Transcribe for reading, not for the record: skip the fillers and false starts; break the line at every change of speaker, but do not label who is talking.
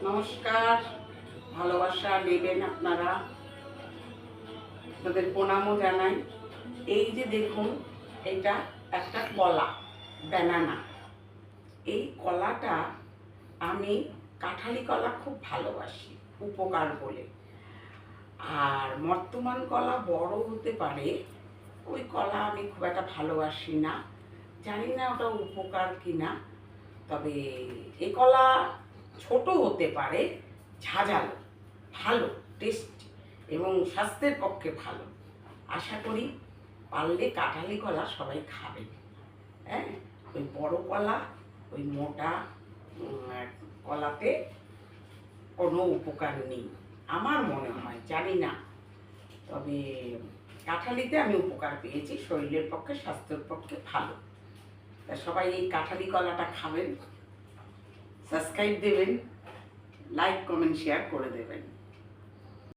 নমস্কার, ভালোবাসা নেবেন আপনারা, তাদের প্রণামও জানাই। এই যে দেখুন, এটা একটা কলা, ব্যানানা। এই কলাটা আমি কাঁঠালি কলা খুব ভালোবাসি, উপকার বলে। আর বর্তমান কলা বড় হতে পারে, ওই কলা আমি খুব একটা ভালোবাসি না, জানি না ওটা উপকার কিনা। তবে এই কলা ছোট হতে পারে, ঝাঁঝালো, ভালো, টেস্টি এবং স্বাস্থ্যের পক্ষে ভালো। আশা করি পারলে কাঁঠালি কলা সবাই খাবে। হ্যাঁ, ওই বড় কলা, ওই মোটা কলাতে কোনো উপকার নেই আমার মনে হয়, জানি না। তবে কাঁঠালিতে আমি উপকার পেয়েছি, শরীরের পক্ষে, স্বাস্থ্যের পক্ষে ভালো। তা সবাই এই কাঁঠালি কলাটা খাবেন, সাবস্ক্রাইব দেবেন, লাইক কমেন্ট শেয়ার করে দেবেন।